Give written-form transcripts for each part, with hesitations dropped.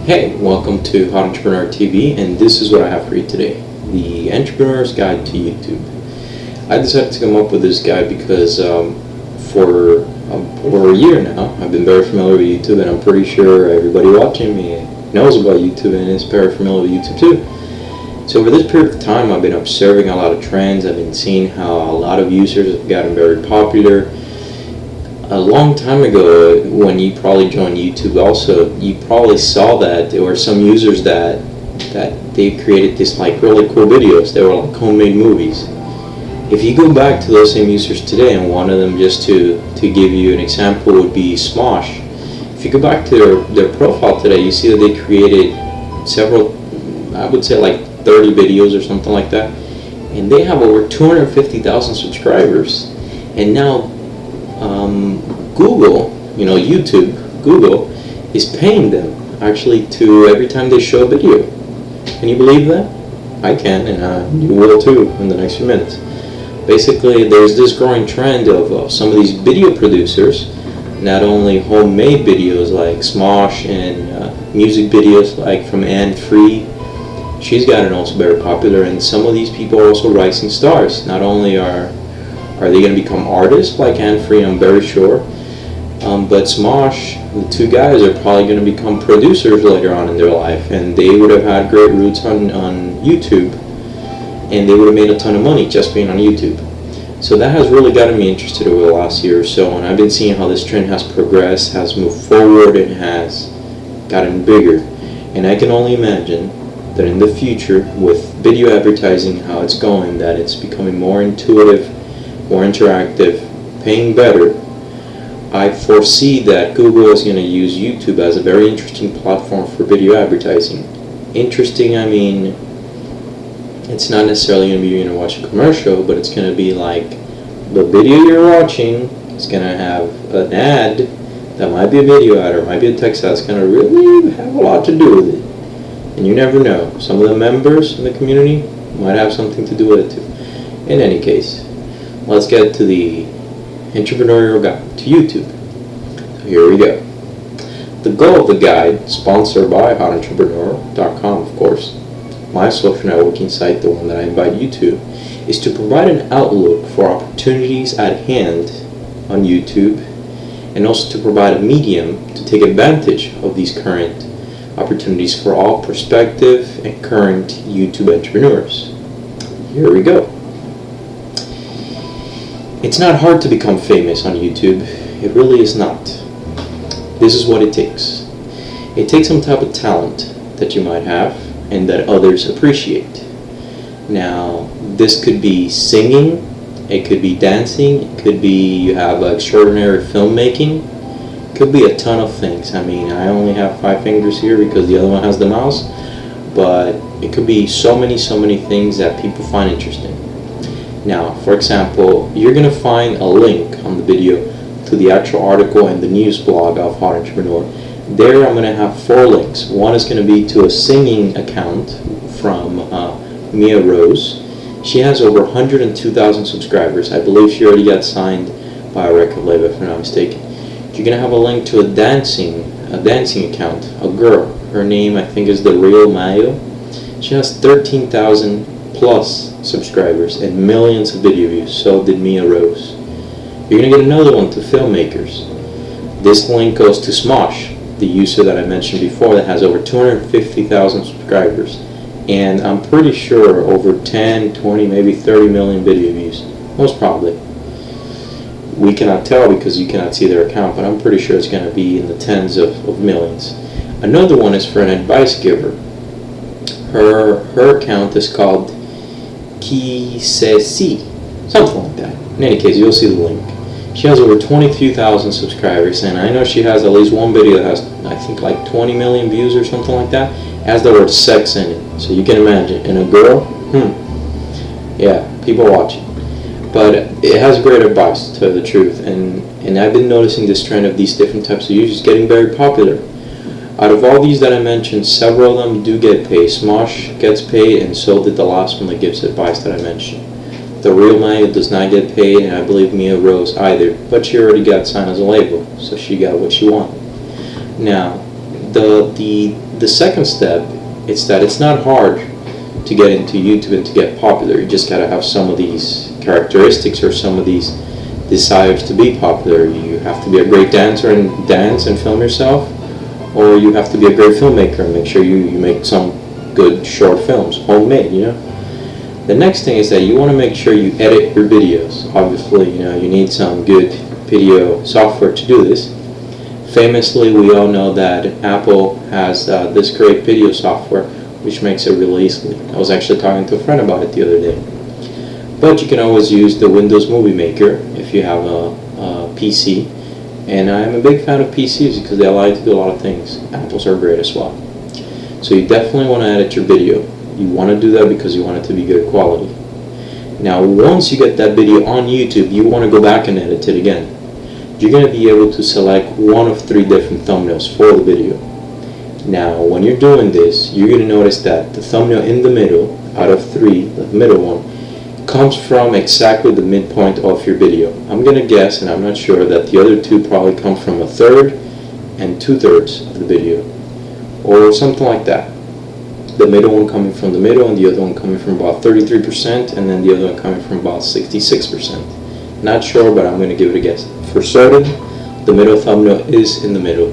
Hey, welcome to Hot Entrepreneur TV, and this is what I have for you today, the Entrepreneur's Guide to YouTube. I decided to come up with this guide because for over a year now, I've been very familiar with YouTube, and I'm pretty sure everybody watching me knows about YouTube and is very familiar with YouTube too. So over this period of time, I've been observing a lot of trends. I've been seeing how a lot of users have gotten very popular. A long time ago, when you probably joined YouTube also, you probably saw that there were some users that they created this like really cool videos. They were like homemade movies. If you go back to those same users today, and one of them, just to give you an example, would be Smosh. If you go back to their profile today, you see that they created several, I would say like 30 videos or something like that, and they have over 250,000 subscribers. And now Google, Google is paying them actually to every time they show a video. Can you believe that? I can, and you will too in the next few minutes. Basically, there's this growing trend of some of these video producers, not only homemade videos like Smosh and music videos like from Anne Free. She's gotten also very popular, and some of these people are also rising stars. Not only are they going to become artists like Anne Free, I'm very sure, but Smosh, the two guys, are probably going to become producers later on in their life, and they would have had great roots on YouTube, and they would have made a ton of money just being on YouTube. So that has really gotten me interested over the last year or so, and I've been seeing how this trend has progressed, has moved forward, and has gotten bigger. And I can only imagine that in the future, with video advertising, how it's going, that it's becoming more intuitive, more interactive, paying better. I foresee that Google is going to use YouTube as a very interesting platform for video advertising. Interesting, I mean, it's not necessarily going to be you're going to watch a commercial, but it's going to be like the video you're watching is going to have an ad that might be a video ad or might be a text ad. It's going to really have a lot to do with it. And you never know. Some of the members in the community might have something to do with it too. In any case, let's get to the entrepreneurial guide to YouTube. So here we go. The goal of the guide, sponsored by hotentrepreneur.com, of course, my social networking site, the one that I invite you to, is to provide an outlook for opportunities at hand on YouTube, and also to provide a medium to take advantage of these current opportunities for all prospective and current YouTube entrepreneurs. Here we go. It's not hard to become famous on YouTube. It really is not. This is what it takes. It takes some type of talent that you might have and that others appreciate. Now, this could be singing, it could be dancing, it could be you have extraordinary filmmaking, it could be a ton of things. I mean, I only have 5 fingers here because the other one has the mouse, but it could be so many things that people find interesting. Now, for example, you're going to find a link on the video to the actual article and the news blog of Hot Entrepreneur. There I'm going to have 4 links. One is going to be to a singing account from Mia Rose. She has over 102,000 subscribers. I believe she already got signed by a record label, if I'm not mistaken. You're going to have a link to a dancing account, a girl. Her name, I think, is The Real Mayo. She has 13,000 plus subscribers and millions of video views. So did Mia Rose. You're going to get another one to filmmakers. This link goes to Smosh, the user that I mentioned before, that has over 250,000 subscribers, and I'm pretty sure over 10, 20, maybe 30 million video views, most probably. We cannot tell because you cannot see their account, but I'm pretty sure it's going to be in the tens of millions. Another one is for an advice giver. Her account is called Kisesi, something like that. In any case, you'll see the link. She has over 22,000 subscribers, and I know she has at least one video that has, I think, like 20 million views or something like that. It has the word sex in it, so you can imagine. And a girl, yeah, people watch it. But it has great advice, to tell you the truth, and I've been noticing this trend of these different types of users getting very popular. Out of all these that I mentioned, several of them do get paid. Smosh gets paid, and so did the last one that gives advice that I mentioned. The Real Mayo does not get paid, and I believe Mia Rose either, but she already got signed as a label, so she got what she wanted. Now, the The second step is that it's not hard to get into YouTube and to get popular. You just gotta have some of these characteristics or some of these desires to be popular. You have to be a great dancer and dance and film yourself, or you have to be a great filmmaker and make sure you make some good short films, homemade, you know. The next thing is that you want to make sure you edit your videos. Obviously, you know, you need some good video software to do this. Famously, we all know that Apple has this great video software which makes it really easily. I was actually talking to a friend about it the other day. But you can always use the Windows Movie Maker if you have a PC. And I'm a big fan of PCs because they allow you to do a lot of things. Apples are great as well. So you definitely want to edit your video. You want to do that because you want it to be good quality. Now once you get that video on YouTube, you want to go back and edit it again. You're going to be able to select one of 3 different thumbnails for the video. Now when you're doing this, you're going to notice that the thumbnail in the middle, out of 3, the middle one, comes from exactly the midpoint of your video. I'm going to guess, and I'm not sure, that the other 2 probably come from 1/3 and 2/3 of the video, or something like that. The middle one coming from the middle and the other one coming from about 33%, and then the other one coming from about 66%. Not sure, but I'm going to give it a guess. For certain, the middle thumbnail is in the middle.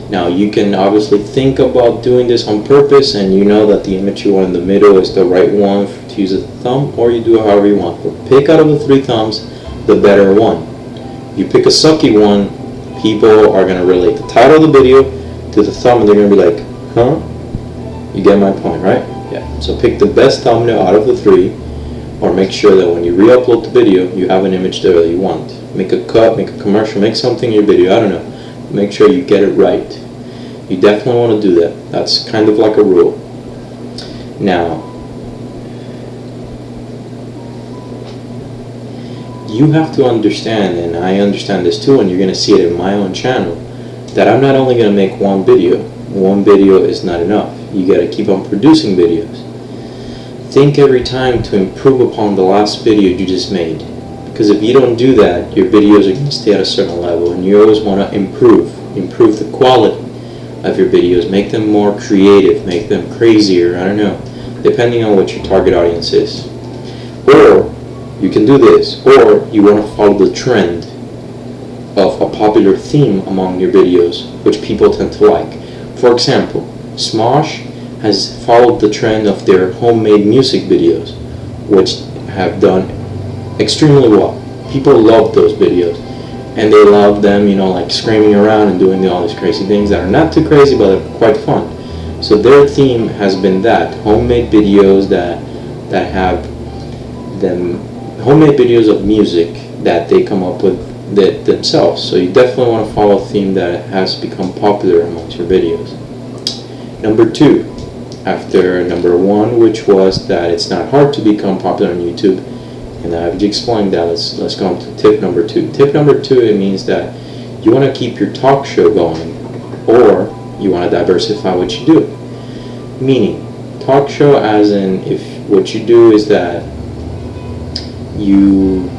Now you can obviously think about doing this on purpose, and you know that the image you want in the middle is the right one to use as a thumb, or you do it however you want. But pick out of the 3 thumbs the better one. You pick a sucky one, people are going to relate the title of the video to the thumb, and they're going to be like, huh? You get my point, right? Yeah. So pick the best thumbnail out of the 3, or make sure that when you re-upload the video, you have an image there that you want. Make a cut, make a commercial, make something in your video, I don't know. Make sure you get it right. You definitely want to do that. That's kind of like a rule. Now, you have to understand, and I understand this too, and you're going to see it in my own channel, that I'm not only going to make one video. One video is not enough. You got to keep on producing videos. Think every time to improve upon the last video you just made. Because if you don't do that, your videos are going to stay at a certain level, and you always want to improve the quality of your videos, make them more creative, make them crazier, I don't know, depending on what your target audience is. Or you can do this, or you want to follow the trend of a popular theme among your videos, which people tend to like. For example, Smosh has followed the trend of their homemade music videos, which have done extremely well. People love those videos, and they love them, you know, like screaming around and doing all these crazy things that are not too crazy, but are quite fun. So their theme has been that homemade videos that have them, homemade videos of music that they come up with themselves. So you definitely want to follow a theme that has become popular amongst your videos. Number 2, after number 1, which was that it's not hard to become popular on YouTube, and I've explained that, let's go on to tip number 2. Tip number 2, it means that you want to keep your talk show going, or you want to diversify what you do. Meaning, talk show as in, if what you do is that you,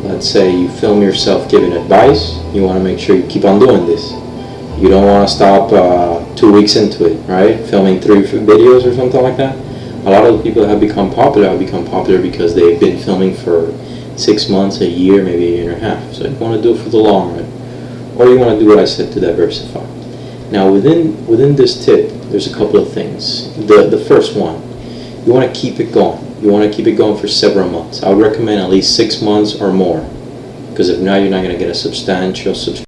let's say you film yourself giving advice, you want to make sure you keep on doing this. You don't want to stop 2 weeks into it, right? Filming 3 videos or something like that. A lot of the people that have become popular because they've been filming for 6 months, a year, maybe a year and a half. So you want to do it for the long run, or you want to do what I said to diversify. Now within this tip, there's a couple of things. The first one, you want to keep it going. You want to keep it going for several months. I would recommend at least 6 months or more, because if not, you're not going to get a substantial subscription.